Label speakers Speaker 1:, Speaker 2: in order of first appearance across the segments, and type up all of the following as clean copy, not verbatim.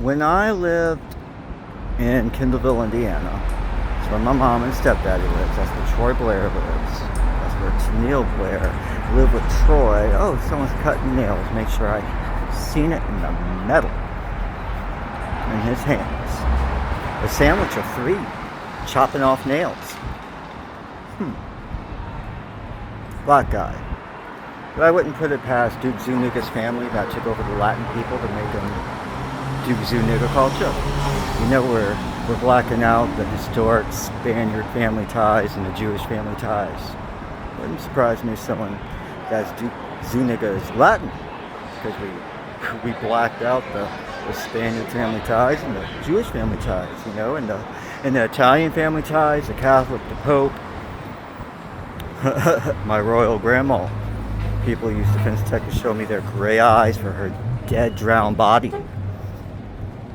Speaker 1: when I lived in Kendallville, Indiana, that's where my mom and stepdaddy lives. That's where Troy Blair lives. That's where Tennille Blair lived with Troy. Oh, someone's cutting nails. Make sure I've seen it in the metal in his hands. A sandwich of 3, chopping off nails. Black guy. But I wouldn't put it past Duke Zuniga's family that took over the Latin people to make them Duke Zuniga culture. You know, we're blacking out the historic Spaniard family ties and the Jewish family ties. Wouldn't surprise me if someone that's Duke Zuniga is Latin, because we blacked out the Spaniard family ties and the Jewish family ties, you know, and the Italian family ties, the Catholic, the Pope. My royal grandma. People used to Pennsylvania to show me their gray eyes for her dead, drowned body.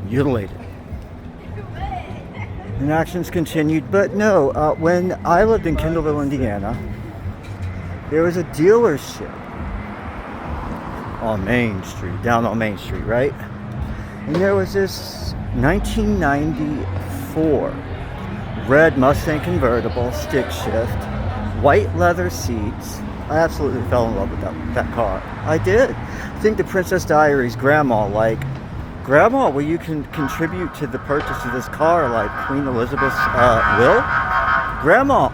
Speaker 1: Mutilated. And actions continued, but no, when I lived in Kendallville, Indiana, there was a dealership on Main Street, down on Main Street, right? And there was this 1994 red Mustang convertible, stick shift, white leather seats. I absolutely fell in love with that car. I did. I think the Princess Diaries grandma, Grandma, will you contribute to the purchase of this car like Queen Elizabeth's will? Grandma,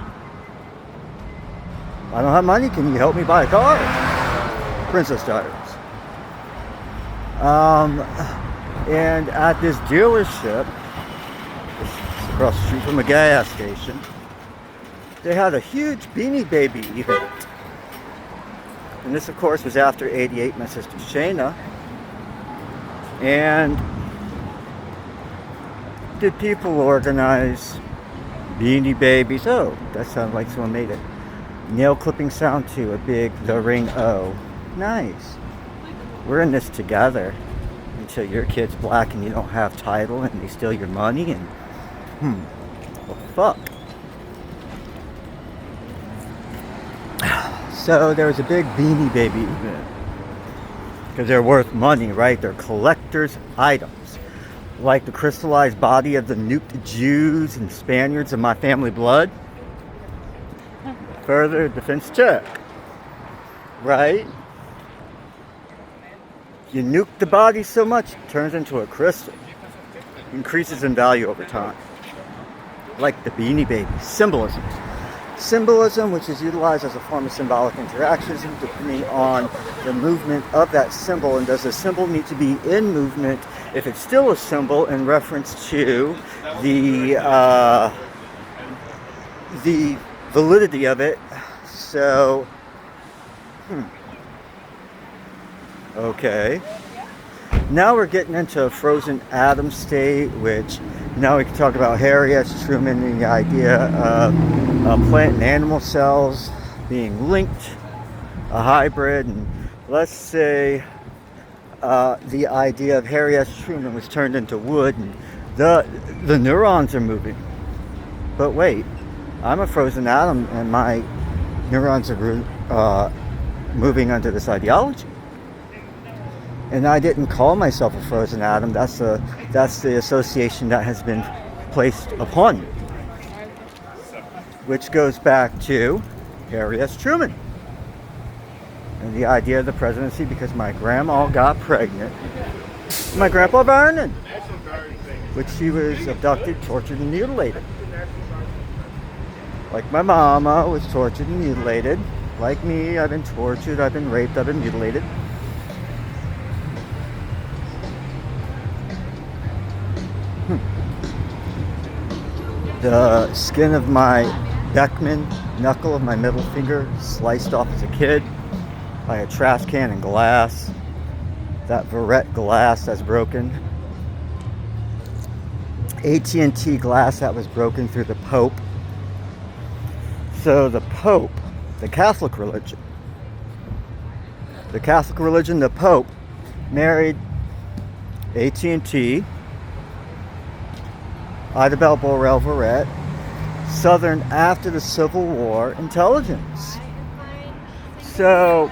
Speaker 1: I don't have money. Can you help me buy a car? Princess Diaries. And at this dealership, across the street from a gas station, they had a huge Beanie Baby event. And this, of course, was after '88, my sister Shayna. And did people organize Beanie Babies? Oh, that sounded like someone made a nail clipping sound to a big The Ring O. Nice. We're in this together until your kid's black and you don't have title and they steal your money and well, fuck. So there was a big Beanie Baby event. Because they're worth money, right? They're collector's items. Like the crystallized body of the nuked Jews and Spaniards of my family blood. Further defense check. Right? You nuke the body so much, it turns into a crystal. Increases in value over time. Like the Beanie Baby. Symbolism. Symbolism, which is utilized as a form of symbolic interaction, depending on the movement of that symbol. And does the symbol need to be in movement if it's still a symbol in reference to the validity of it? So, okay. Now we're getting into a frozen atom state, which now we can talk about Harry S. Truman and the idea of plant and animal cells being linked, a hybrid, and let's say the idea of Harry S. Truman was turned into wood and the neurons are moving. But wait, I'm a frozen atom and my neurons are moving under this ideology. And I didn't call myself a frozen atom. That's the association that has been placed upon me. Which goes back to Harry S. Truman. And the idea of the presidency, because my grandma got pregnant. My grandpa Vernon. Which she was abducted, tortured, and mutilated. Like my mama was tortured and mutilated. Like me, I've been tortured, I've been raped, I've been mutilated. The skin of my Beckman knuckle of my middle finger sliced off as a kid by a trash can and glass. That Verret glass that's broken. AT&T glass that was broken through the Pope. So the Pope, the Catholic religion, the Pope married AT&T, Ida Bell Borrell Verret, Southern after the Civil War intelligence. So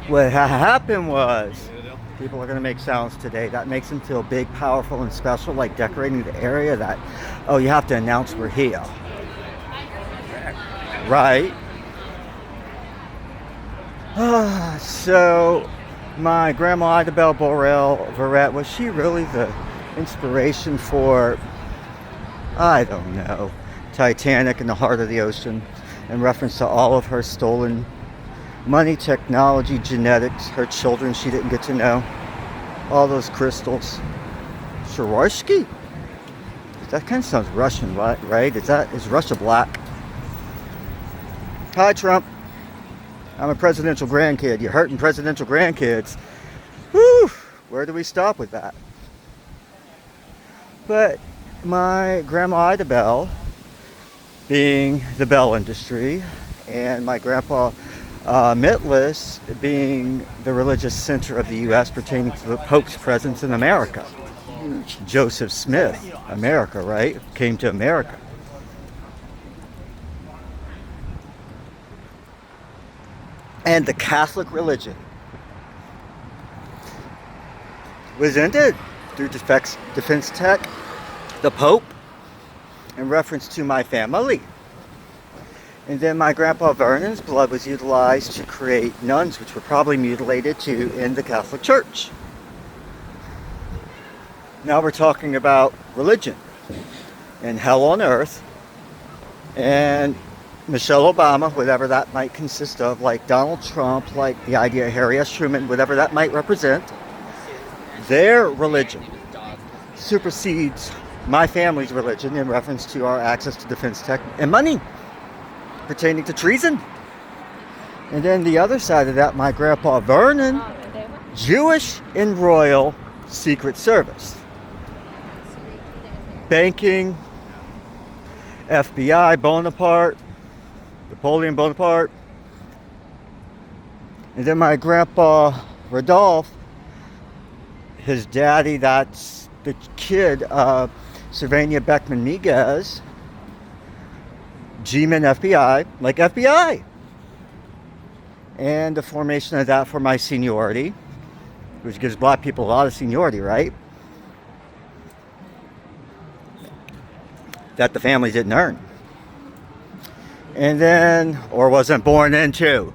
Speaker 1: what happened was People are going to make sounds today. That makes them feel big, powerful, and special, like decorating the area that, oh, you have to announce we're here. Right? So, my grandma Ida Burrell Verrett, was she really the inspiration for, I don't know, Titanic in the heart of the ocean, in reference to all of her stolen money, technology, genetics, her children she didn't get to know, all those crystals. Swarovski? That kind of sounds Russian, right? Is Russia black? Hi, Trump. I'm a presidential grandkid. You're hurting presidential grandkids. Whew! Where do we stop with that? But my grandma Ida Bell, being the Bell industry, and my grandpa Mitlis being the religious center of the U.S. pertaining to the Pope's presence in America. Joseph Smith, America, right? Came to America. And the Catholic religion was ended through Defense Tech, the Pope, in reference to my family. And then my grandpa Vernon's blood was utilized to create nuns, which were probably mutilated to end the Catholic Church. Now we're talking about religion and hell on earth, and Michelle Obama, whatever that might consist of, like Donald Trump, like the idea of Harry S. Truman, whatever that might represent, their religion supersedes my family's religion in reference to our access to defense tech and money pertaining to treason. And then the other side of that, my grandpa Vernon, Jewish and Royal Secret Service. Banking, FBI, Bonaparte, Napoleon Bonaparte. And then my grandpa Rodolphe, his daddy, that's the kid of Sylvania Beckman Miguez, G-Men FBI, like FBI. And the formation of that for my seniority, which gives black people a lot of seniority, right? That the family didn't earn. And then, or wasn't born into.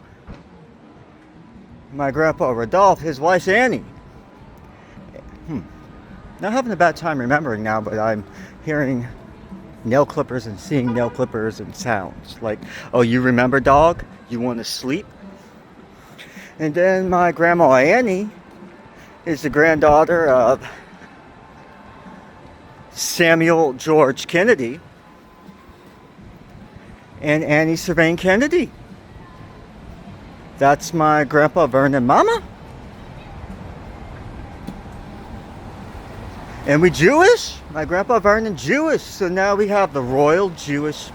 Speaker 1: My grandpa Rodolphe, his wife Annie. Not having a bad time remembering now, but I'm hearing nail clippers and seeing nail clippers and sounds. Like, oh, you remember, dog? You want to sleep? And then my grandma Annie is the granddaughter of Samuel George Kennedy and Annie Cervane Kennedy. That's my grandpa Vernon mama. And we Jewish? My grandpa Vernon Jewish. So now we have the royal Jewish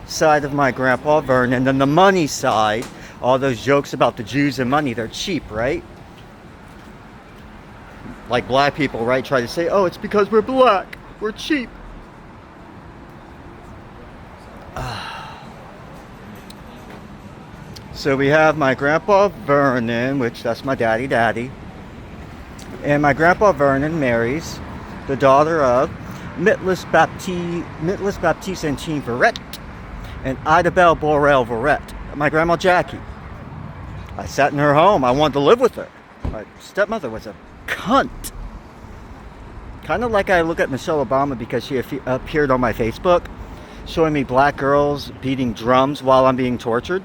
Speaker 1: side of my grandpa Vernon, and the money side. All those jokes about the Jews and money, they're cheap, right? Like black people, right, try to say, oh, it's because we're black. We're cheap. So we have my grandpa Vernon, which that's my daddy. And my grandpa Vernon marries the daughter of Mitlis Baptiste and Jean Verrett and Ida Bell Burrell Verrett. My grandma Jackie. I sat in her home. I wanted to live with her. My stepmother was a cunt. Kind of like I look at Michelle Obama because she appeared on my Facebook showing me black girls beating drums while I'm being tortured.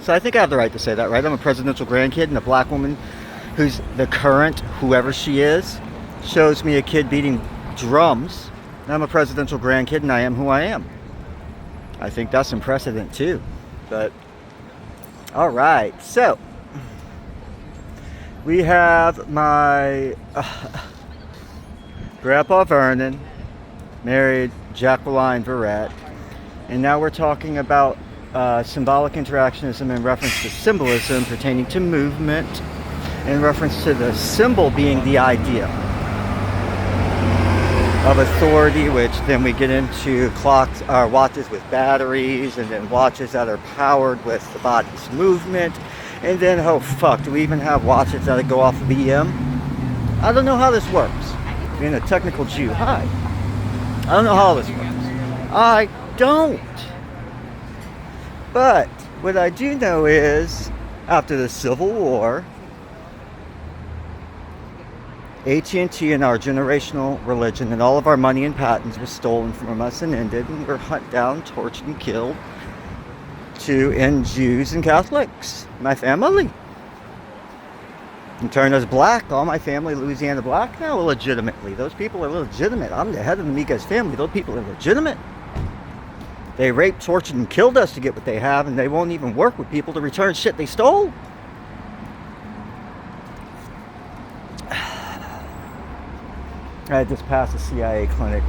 Speaker 1: So I think I have the right to say that, right? I'm a presidential grandkid, and a black woman who's the current, whoever she is, shows me a kid beating drums. And I'm a presidential grandkid, and I am who I am. I think that's some precedent, too. But, all right. So, we have my grandpa Vernon married Jacqueline Verrett. And now we're talking about symbolic interactionism in reference to symbolism pertaining to movement, in reference to the symbol being the idea. of authority, which then we get into clocks or watches with batteries, and then watches that are powered with the body's movement, and then oh fuck, do we even have watches that go off of EM? I don't know how this works. Being a technical Jew, hi. I don't know how this works. I don't. But what I do know is, after the Civil War, AT&T and our generational religion and all of our money and patents was stolen from us and ended, and were hunted down, tortured, and killed to end Jews and Catholics. My family. And turned us black. All my family, Louisiana black now, legitimately. Those people are legitimate. I'm the head of the Miguez family. Those people are legitimate. They raped, tortured, and killed us to get what they have, and they won't even work with people to return shit they stole. I had just passed a CIA clinic.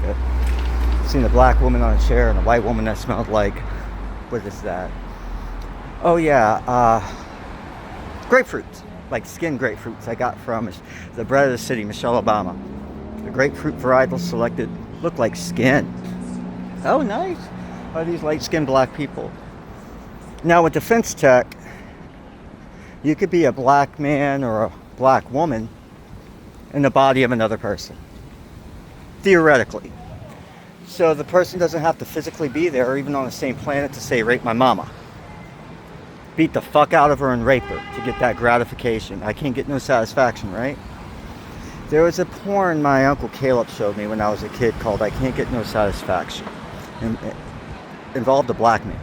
Speaker 1: Seen a black woman on a chair and a white woman that smelled like, what is that? Oh yeah, grapefruits, like skin grapefruits I got from the bread of the city, Michelle Obama. The grapefruit varietals selected look like skin. Oh nice. Are these light-skinned black people? Now with defense tech, you could be a black man or a black woman in the body of another person. Theoretically. So the person doesn't have to physically be there or even on the same planet to say, rape my mama. Beat the fuck out of her and rape her to get that gratification. I can't get no satisfaction, right? There was a porn my Uncle Caleb showed me when I was a kid called I Can't Get No Satisfaction. And it involved a black man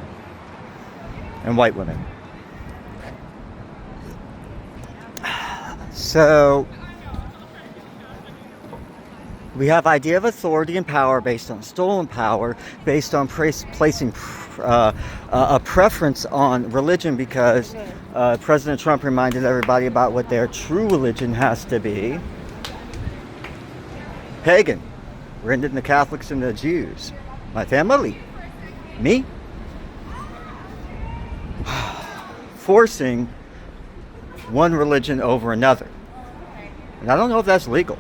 Speaker 1: and white women. So we have idea of authority and power based on stolen power, based on placing a preference on religion, because President Trump reminded everybody about what their true religion has to be. Pagan. We're ending the Catholics and the Jews. My family. Me. Forcing one religion over another. And I don't know if that's legal.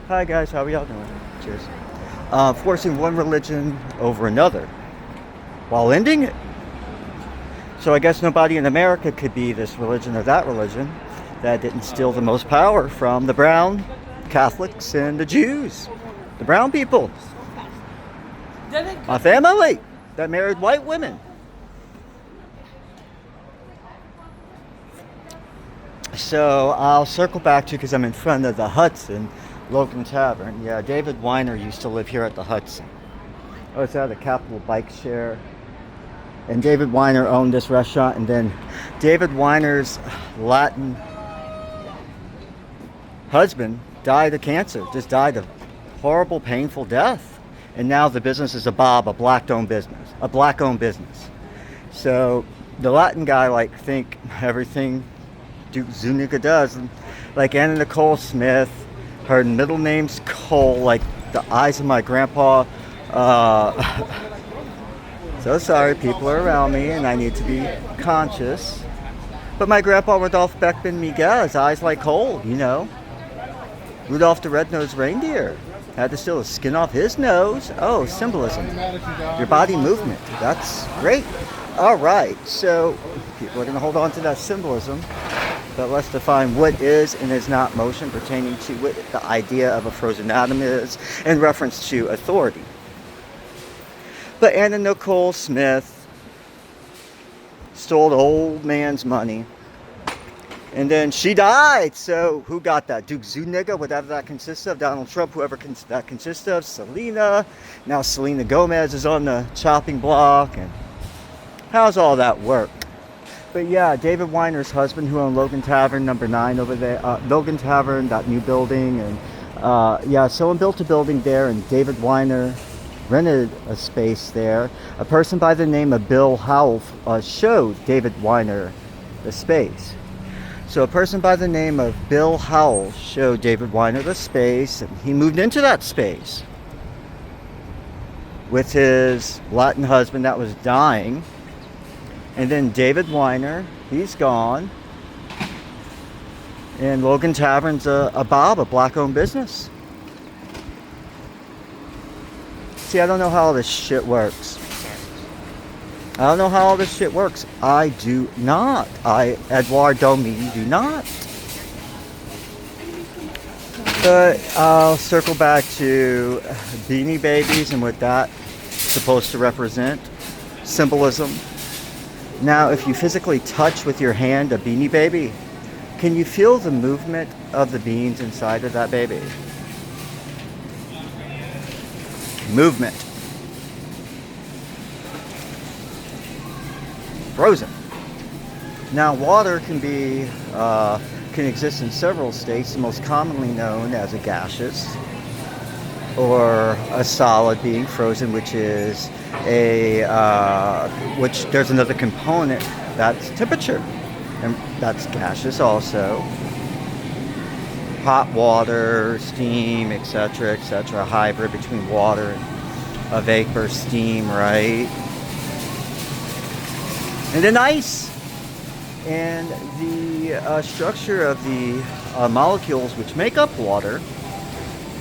Speaker 1: Hi guys, how are y'all doing? Cheers. Forcing one religion over another while ending it. So I guess nobody in America could be this religion or that religion that didn't steal the most power from the brown Catholics and the Jews. The brown people. My family that married white women. So I'll circle back to, because I'm in front of the Hudson Logan Tavern. Yeah, David Weiner used to live here at the Hudson. Oh, it's at a Capital Bike Share. And David Weiner owned this restaurant, and then David Weiner's Latin husband died of cancer, just died of horrible, painful death. And now the business is a black-owned business. So the Latin guy, think everything Duke Zuniga does, like Anna Nicole Smith, her middle name's Cole, like the eyes of my grandpa. So sorry, people are around me and I need to be conscious. But my grandpa Rudolph Beckman Miguez, eyes like coal, Rudolph the Red-Nosed Reindeer. Had to steal the skin off his nose. Oh, symbolism. Your body movement. That's great. All right, so people are going to hold on to that symbolism. But let's define what is and is not motion pertaining to what the idea of a frozen atom is in reference to authority. But Anna Nicole Smith stole the old man's money. And then she died. So who got that? Duke Zuniga, whatever that consists of. Donald Trump, whoever that consists of. Selena. Now Selena Gomez is on the chopping block. And how's all that work? But yeah, David Weiner's husband, who owned Logan Tavern number 9 over there. Logan Tavern, that new building. And someone built a building there, and David Weiner rented a space there. A person by the name of Bill Howell showed David Weiner the space. So a person by the name of Bill Howell showed David Weiner the space, and he moved into that space with his Latin husband that was dying. And then David Weiner, he's gone. And Logan Tavern's a black-owned business. See, I don't know how all this shit works. I don't know how all this shit works. I do not. Edouard Domi, do not. But I'll circle back to Beanie Babies and what that's supposed to represent. Symbolism. Now, if you physically touch with your hand a Beanie Baby, can you feel the movement of the beans inside of that baby? Movement. Frozen. Now, water can exist in several states, the most commonly known as a gaseous or a solid being frozen, which is which there's another component, that's temperature, and that's gaseous also. Hot water, steam, etc., etc., hybrid between water and a vapor, steam, right? And then ice. And the structure of the molecules which make up water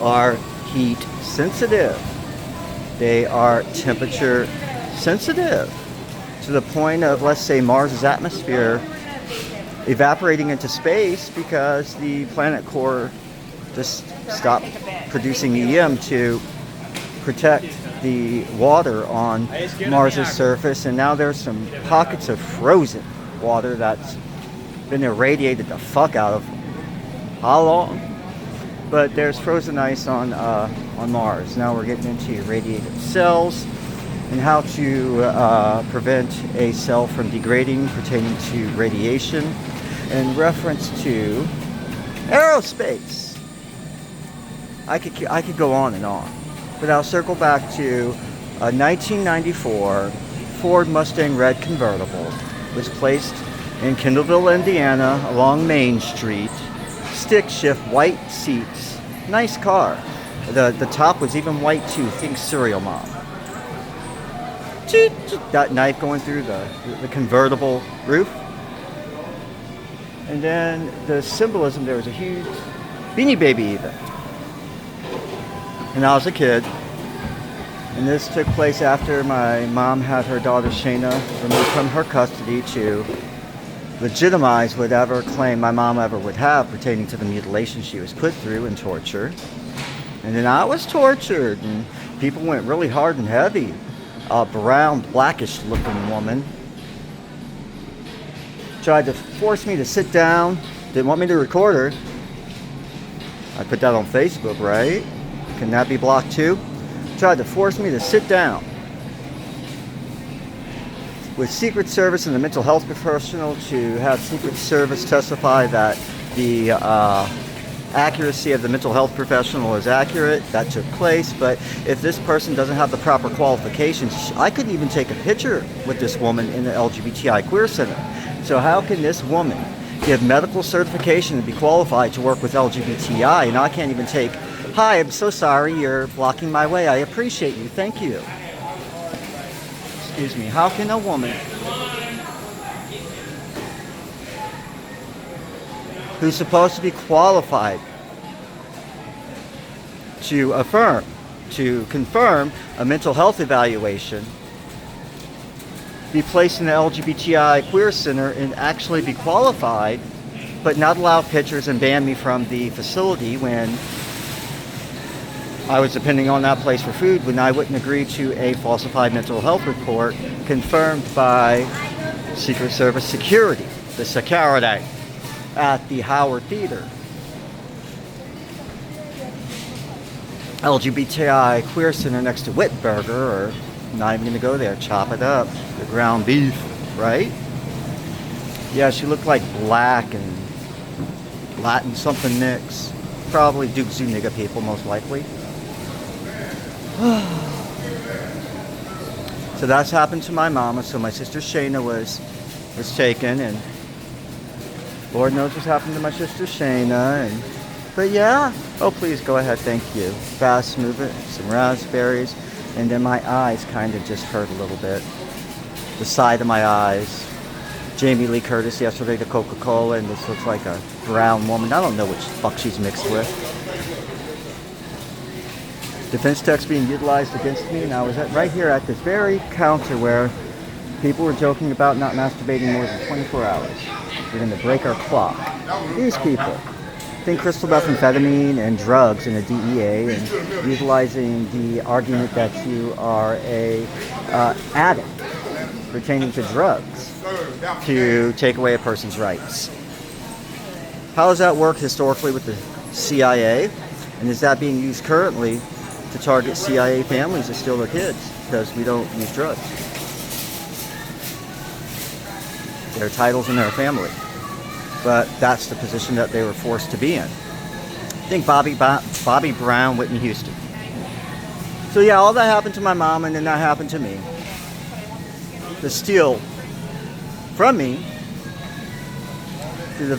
Speaker 1: are heat sensitive. They are temperature sensitive to the point of, let's say, Mars's atmosphere evaporating into space because the planet core just stopped producing EM to protect the water on Mars's surface, and now there's some pockets of frozen water that's been irradiated the fuck out of how long? But there's frozen ice on Mars. Now we're getting into irradiated cells and how to prevent a cell from degrading pertaining to radiation in reference to aerospace. I could go on and on, but I'll circle back to a 1994 Ford Mustang Red convertible was placed in Kendallville, Indiana, along Main Street. Stick shift, white seats, nice car. The top was even white too. Think Serial Mom. That knife going through the convertible roof. And then the symbolism, there was a huge Beanie Baby even. And I was a kid. And this took place after my mom had her daughter Shayna removed from her custody to legitimize whatever claim my mom ever would have pertaining to the mutilation she was put through and tortured. And then I was tortured, and people went really hard and heavy. A brown, blackish looking woman tried to force me to sit down, didn't want me to record her. I put that on Facebook, right? Can that be blocked too? Tried to force me to sit down with Secret Service and the mental health professional to have Secret Service testify that the accuracy of the mental health professional is accurate. That took place, but if this person doesn't have the proper qualifications, I couldn't even take a picture with this woman in the LGBTI Queer Center. So how can this woman give medical certification and be qualified to work with LGBTI, and I can't even take, "Hi, I'm so sorry, you're blocking my way. I appreciate you. Thank you." Excuse me. How can a woman who's supposed to be qualified to confirm a mental health evaluation be placed in the LGBTI Queer Center and actually be qualified, but not allow pictures and ban me from the facility when I was depending on that place for food, when I wouldn't agree to a falsified mental health report confirmed by Secret Service security, the security at the Howard Theater. LGBTI Queer Center next to Whitburger, or not even gonna go there, chop it up, the ground beef, right? Yeah, she looked like black and Latin something mix. Probably Duke Zuniga people, most likely. So that's happened to my mama. So my sister Shayna was taken, and Lord knows what's happened to my sister Shayna. But yeah, oh please go ahead, thank you. Fast moving, some raspberries, and then my eyes kind of just hurt a little bit. The side of my eyes. Jamie Lee Curtis yesterday, the Coca-Cola, and this looks like a brown woman. I don't know which fuck she's mixed with. defense techs being utilized against me, and I was right here at this very counter where people were joking about not masturbating more than 24 hours. We're going to break our clock. These people think crystal methamphetamine and drugs in a DEA and utilizing the argument that you are a addict pertaining to drugs to take away a person's rights. How does that work historically with the CIA? And is that being used currently to target CIA families to steal their kids because we don't use drugs? Their titles in their family. But that's the position that they were forced to be in. Think Bobby Brown, Whitney Houston. So yeah, all that happened to my mom, and then that happened to me. To steal from me through the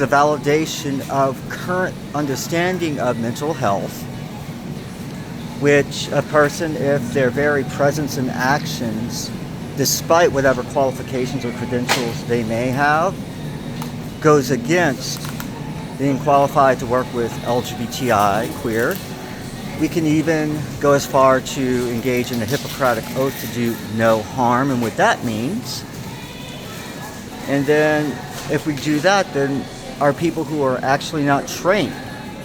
Speaker 1: validation of current understanding of mental health, which a person, if their very presence and actions, despite whatever qualifications or credentials they may have, goes against being qualified to work with LGBTI, queer. We can even go as far to engage in the Hippocratic Oath to do no harm, and what that means. And then if we do that, then our people who are actually not trained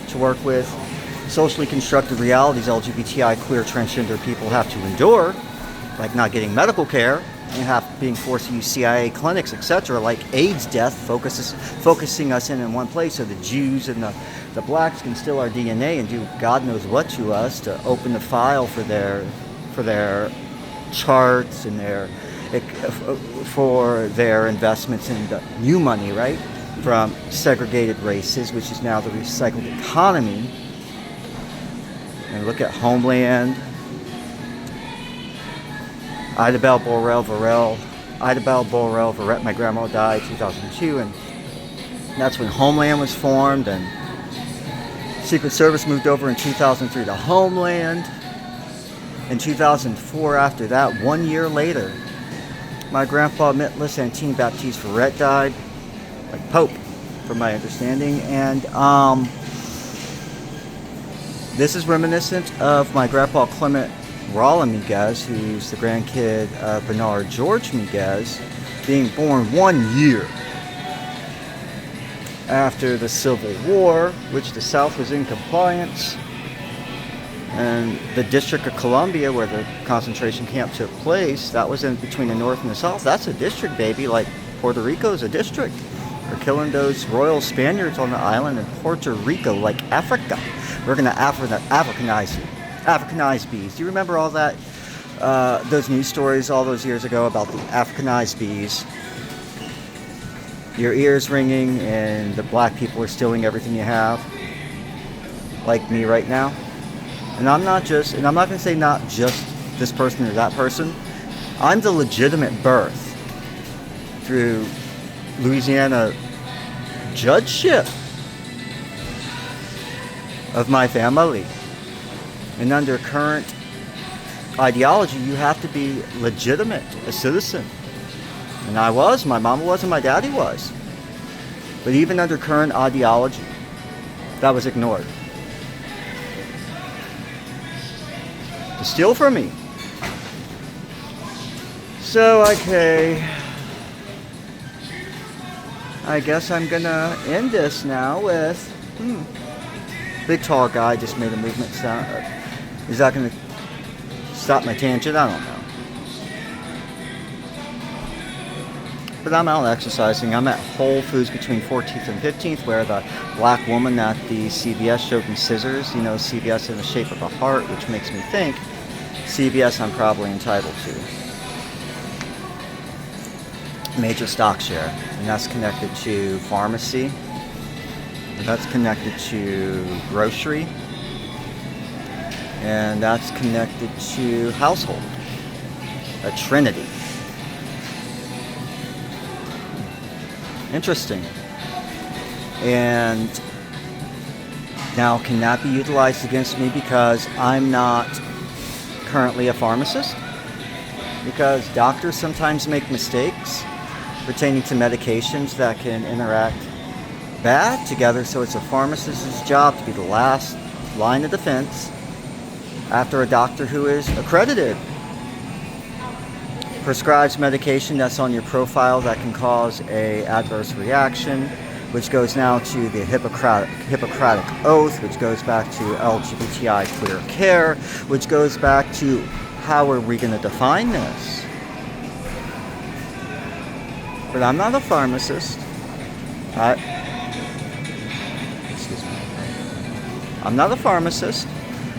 Speaker 1: to work with socially constructed realities LGBTI, queer, transgender people have to endure, like not getting medical care and being forced to use CIA clinics, etc., like AIDS death, focusing us in one place so the Jews and the blacks can steal our DNA and do God knows what to us to open the file for their charts and for their investments in the new money, right, from segregated races, which is now the recycled economy. And look at Homeland. Idabelle Borel Verrett, my grandma died in 2002, and that's when Homeland was formed, and Secret Service moved over in 2003 to Homeland. In 2004, after that, 1 year later, my grandpa Mitlis Antine Baptiste Verrett died, like Pope, from my understanding, and this is reminiscent of my grandpa Clement Rollin Miguez, who's the grandkid of Bernard George Miguez, being born 1 year after the Civil War, which the South was in compliance, and the District of Columbia, where the concentration camp took place, that was in between the North and the South. That's a district, baby, like Puerto Rico is a district. We're killing those royal Spaniards on the island in Puerto Rico, like Africa. We're going to Africanize you. Africanized bees. Do you remember all that? Those news stories all those years ago about the Africanized bees? Your ears ringing and the black people are stealing everything you have. Like me right now. And I'm not going to say not just this person or that person. I'm the legitimate birth through Louisiana judgeship of my family. And under current ideology, you have to be legitimate, a citizen. And I was, my mama was, and my daddy was. But even under current ideology, that was ignored. To steal from me. So, okay. I guess I'm gonna end this now with, big tall guy just made a movement sound. Is that going to stop my tangent? I don't know. But I'm out exercising. I'm at Whole Foods between 14th and 15th, where the black woman at the CVS showed me scissors. You know, CVS in the shape of a heart, which makes me think CVS I'm probably entitled to. Major stock share. And that's connected to pharmacy. That's connected to grocery. And that's connected to household. A trinity. Interesting. And now, can that be utilized against me because I'm not currently a pharmacist? Because doctors sometimes make mistakes pertaining to medications that can interact bad together, so it's a pharmacist's job to be the last line of defense after a doctor who is accredited prescribes medication that's on your profile that can cause a adverse reaction, which goes now to the Hippocratic Oath, which goes back to LGBTI queer care, which goes back to how are we going to define this? But I'm not a pharmacist. Excuse me. I'm not a pharmacist,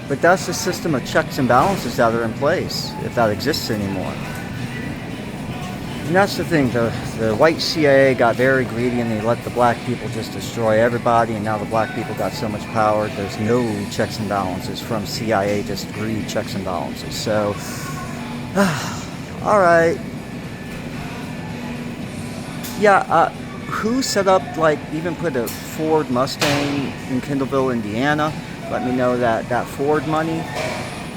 Speaker 1: but that's the system of checks and balances that are in place, if that exists anymore. And that's the thing, the white CIA got very greedy and they let the black people just destroy everybody, and now the black people got so much power, there's no checks and balances from CIA, just greed checks and balances. So, alright. Yeah, who set up, like, even put a Ford Mustang in Kendallville, Indiana? Let me know that that Ford money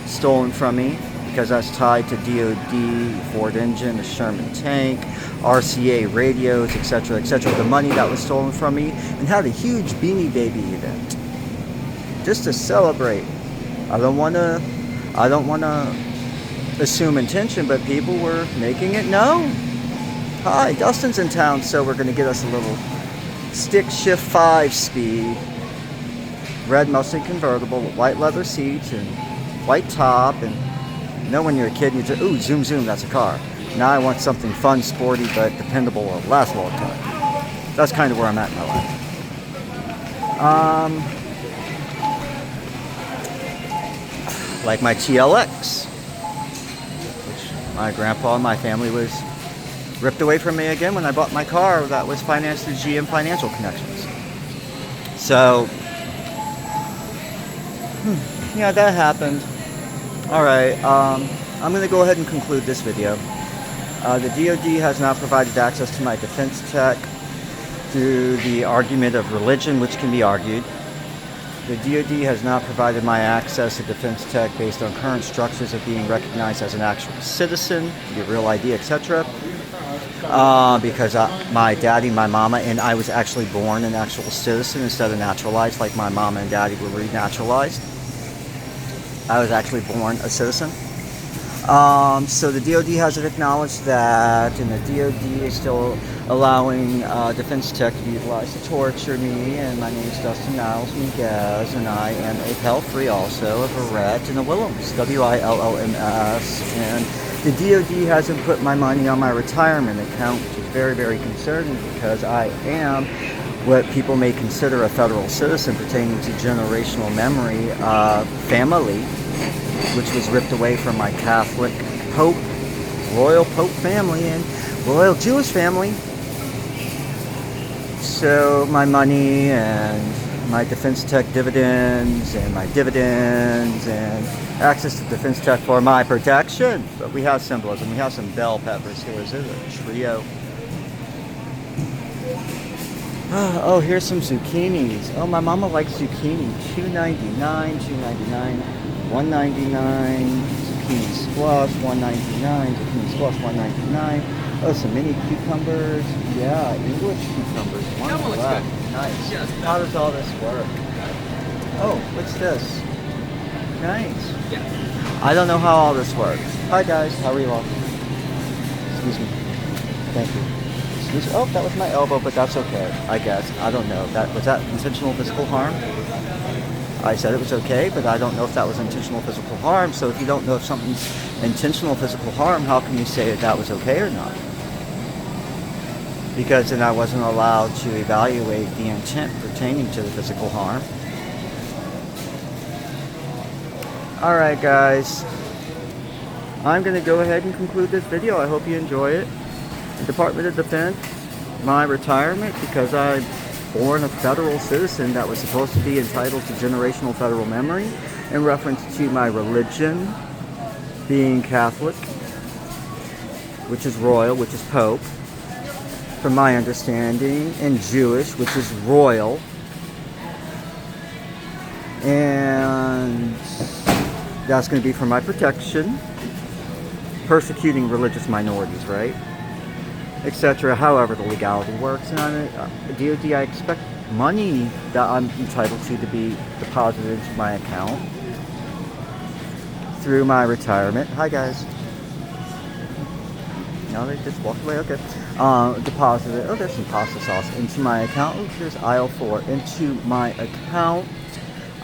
Speaker 1: stolen from me, because that's tied to DOD, Ford engine, the Sherman tank, RCA radios, etc., etc. The money that was stolen from me, and had a huge Beanie Baby event just to celebrate. I don't want to assume intention, but people were making it known. Hi, Dustin's in town, so we're going to get us a little stick shift 5-speed red Mustang convertible with white leather seats and white top. And you know, when you're a kid, you just, ooh, zoom, zoom, that's a car. Now I want something fun, sporty, but dependable, or last a long time. That's kind of where I'm at in my life. Like my TLX, which my grandpa and my family was ripped away from me again when I bought my car that was financed through GM Financial Connections. So, yeah, that happened. Alright, I'm going to go ahead and conclude this video. The DOD has now provided access to my defense tech through the argument of religion, which can be argued. The DOD has now provided my access to defense tech based on current structures of being recognized as an actual citizen, your real ID, etc. Because my daddy, my mama, and I was actually born an actual citizen instead of naturalized, like my mama and daddy were renaturalized. I was actually born a citizen. So the DOD has acknowledged that, and the DOD is still allowing defense tech to be utilized to torture me, and my name is Dustin Niles Miguez, and I am a Pell-free also, a Verrett, and a Willems, WILLMS, and the DOD hasn't put my money on my retirement account, which is very, very concerning, because I am what people may consider a federal citizen pertaining to generational memory, family, which was ripped away from my Catholic Pope, Royal Pope family, and Royal Jewish family. So my money and my defense tech dividends and my dividends and access to defense tech for my protection. But we have symbolism. We have some bell peppers here. Is it a trio? Oh, here's some zucchinis. Oh, my mama likes zucchini. $2.99, $2.99, $1.99. Zucchini squash, $1.99. Zucchini squash, $1.99. Oh, some mini cucumbers. Yeah, English cucumbers. One left. Nice. How does all this work? Oh, what's this? Nice. I don't know how all this works. Hi guys, how are you all? Excuse me. Thank you. Excuse me. Oh, that was my elbow, but that's okay, I guess. I don't know. Was that intentional physical harm? I said it was okay, but I don't know if that was intentional physical harm. So if you don't know if something's intentional physical harm, how can you say that was okay or not? Because then I wasn't allowed to evaluate the intent pertaining to the physical harm. Alright guys, I'm going to go ahead and conclude this video. I hope you enjoy it. The Department of Defense, my retirement, because I'm born a federal citizen that was supposed to be entitled to generational federal memory in reference to my religion being Catholic, which is royal, which is Pope, from my understanding, and Jewish, which is royal, and that's going to be for my protection, persecuting religious minorities, right, etc., however the legality works. And on DOD, I expect money that I'm entitled to be deposited into my account through my retirement. Hi guys. No, they just walked away. Okay. Deposited. Oh, there's some pasta sauce into my account. Oh, here's aisle 4 into my account.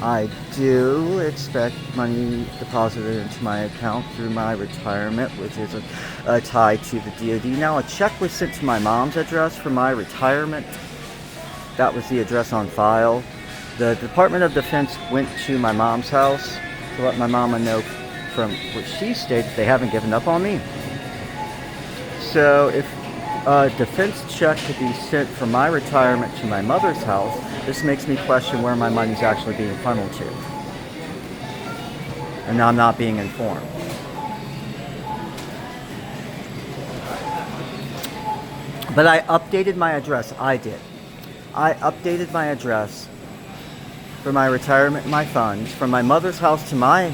Speaker 1: I do expect money deposited into my account through my retirement, which is tied to the DoD. Now, a check was sent to my mom's address for my retirement. That was the address on file. The Department of Defense went to my mom's house to let my mama know from what she stated they haven't given up on me. So if a defense check could be sent from my retirement to my mother's house, this makes me question where my money's actually being funneled to. And I'm not being informed. But I updated my address. I did. I updated my address for my retirement and my funds from my mother's house to my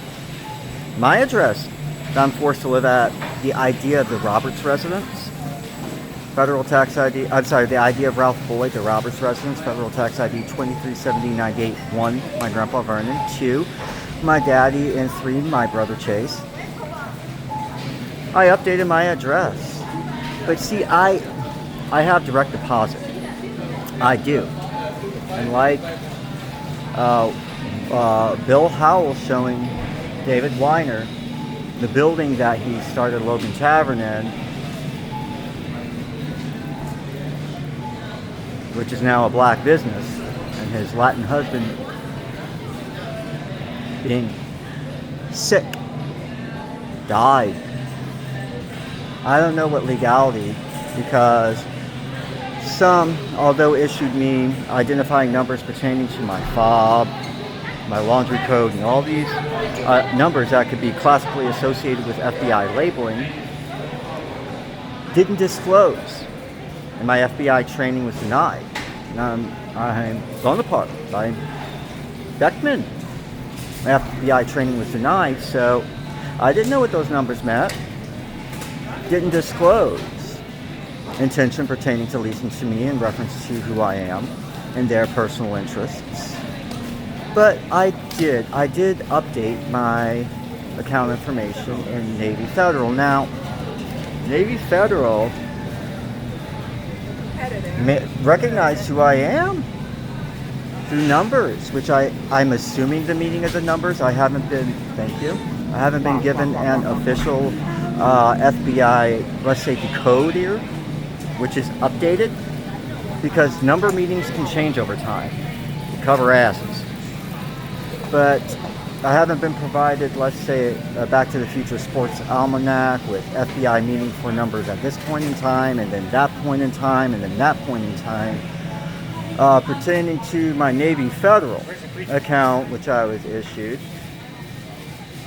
Speaker 1: address that I'm forced to live at, the idea of the Roberts residence. Federal tax ID, I'm sorry, the idea of Ralph Boyd, the Roberts residence, federal tax ID 237098. 1, my grandpa Vernon. 2, my daddy. And 3, my brother Chase. I updated my address. But see, I have direct deposit. I do. And like Bill Howell showing David Weiner, the building that he started Logan Tavern in, which is now a black business, and his Latin husband being sick, died. I don't know what legality, because some, although issued me identifying numbers pertaining to my fob, my laundry code, and all these numbers that could be classically associated with FBI labeling, didn't disclose. And my FBI training was denied. I'm Bonaparte by Beckman. My FBI training was denied, so I didn't know what those numbers meant. Didn't disclose intention pertaining to leasing to me in reference to who I am and their personal interests. But I did update my account information in Navy Federal. Now, Navy Federal recognized who I am through numbers, which I'm assuming the meaning of the numbers. I haven't been, thank you, I haven't been given an official FBI, let's say, code here, which is updated, because number meanings can change over time. You cover asses. But I haven't been provided, let's say, Back to the Future Sports Almanac with FBI meaning for numbers at this point in time, and then that point in time, and then that point in time, pertaining to my Navy Federal account, which I was issued.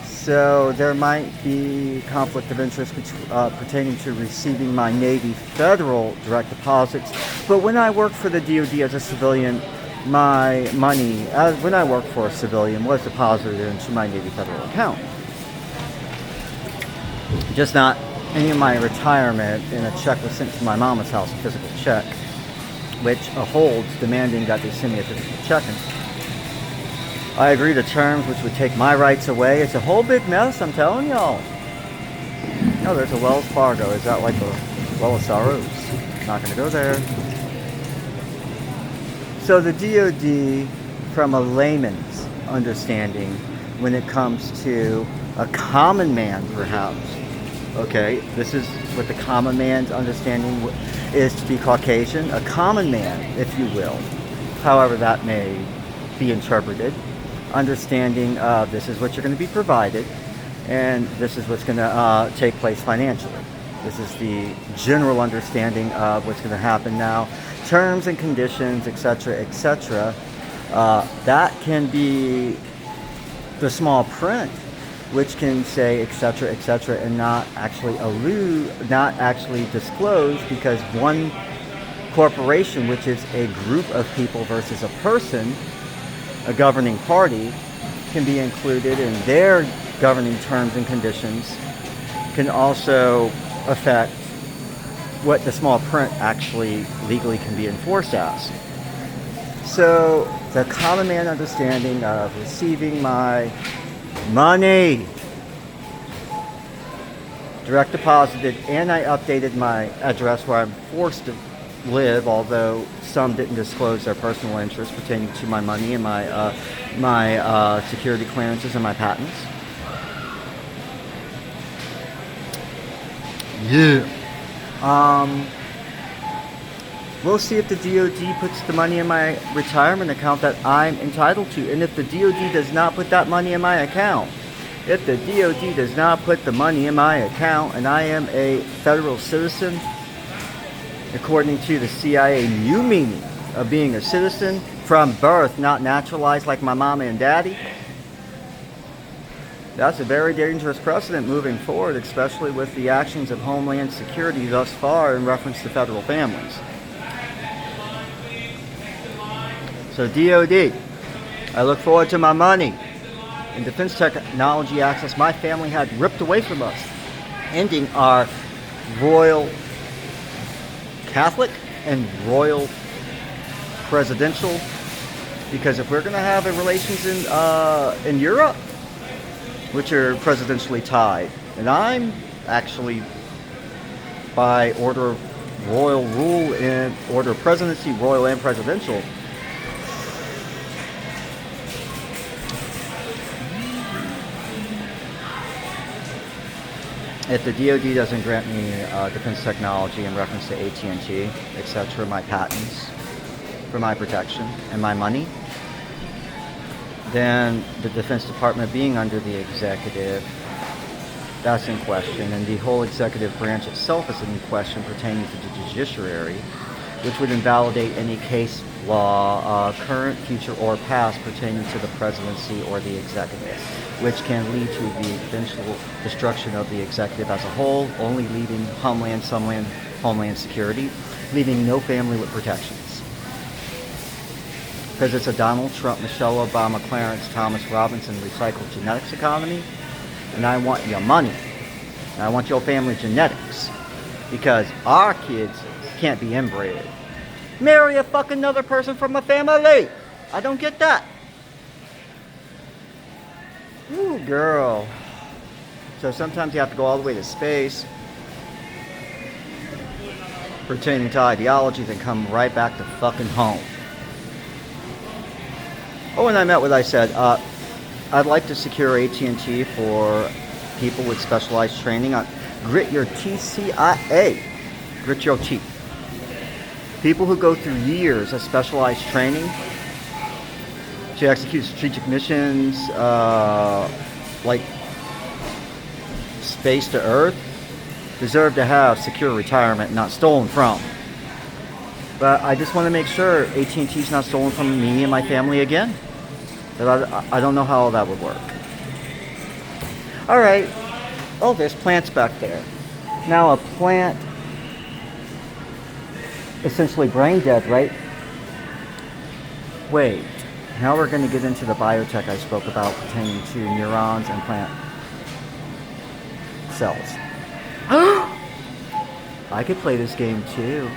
Speaker 1: So there might be conflict of interest pertaining to receiving my Navy Federal direct deposits. But when I worked for the DoD as a civilian, my money, when I worked for a civilian, was deposited into my Navy Federal account. Just not any of my retirement, and a check was sent to my mama's house, a physical check, which holds demanding that they send me a physical check. And I agree to terms which would take my rights away. It's a whole big mess, I'm telling y'all. No, there's a Wells Fargo. Is that like a Well of Sorrows? Not going to go there. So the DoD, from a layman's understanding, when it comes to a common man, perhaps, okay, this is what the common man's understanding is to be Caucasian, a common man, if you will, however that may be interpreted, understanding this is what you're going to be provided, and this is what's going to take place financially. This is the general understanding of what's going to happen now. Terms and conditions, etc., etc. That can be the small print, which can say etc., etc., and not actually not actually disclose, because one corporation, which is a group of people versus a person, a governing party, can be included in their governing terms and conditions, can also affect what the small print actually legally can be enforced as. So the common man understanding of receiving my money direct deposited, and I updated my address where I'm forced to live, although some didn't disclose their personal interests pertaining to my money and my security clearances and my patents. Yeah. We'll see if the DOD puts the money in my retirement account that I'm entitled to. And if the DOD does not put that money in my account, if the DOD does not put the money in my account and I am a federal citizen, according to the CIA new meaning of being a citizen from birth, not naturalized like my mama and daddy, that's a very dangerous precedent moving forward, especially with the actions of Homeland Security thus far in reference to federal families. So DOD, I look forward to my money and defense technology access my family had ripped away from us, ending our royal Catholic and royal presidential, because if we're going to have relations in Europe, which are presidentially tied, and I'm actually by order of royal rule and order of presidency, royal and presidential. If the DOD doesn't grant me defense technology in reference to AT&T, etc., my patents for my protection and my money, then the Defense Department being under the executive, that's in question, and the whole executive branch itself is in question pertaining to the judiciary, which would invalidate any case law, current, future, or past, pertaining to the presidency or the executive, which can lead to the eventual destruction of the executive as a whole, only leaving Homeland Security, leaving no family with protections. Because it's a Donald Trump, Michelle Obama, Clarence Thomas Robinson recycled genetics economy, and I want your money, and I want your family genetics, because our kids can't be inbred. Marry a fucking another person from a family. I don't get that. Ooh, girl. So sometimes you have to go all the way to space pertaining to ideology, then come right back to fucking home. Oh, and I meant what I said. I'd like to secure AT&T for people with specialized training on Grit Your Teeth CIA. Grit your teeth. People who go through years of specialized training to execute strategic missions, like space to Earth, deserve to have secure retirement, not stolen from. But I just want to make sure AT&T's not stolen from me and my family again. But I don't know how that would work. All right. Oh, there's plants back there. Now a plant, essentially brain dead, right? Wait. Now we're going to get into the biotech I spoke about pertaining to neurons and plant cells. I could play this game too.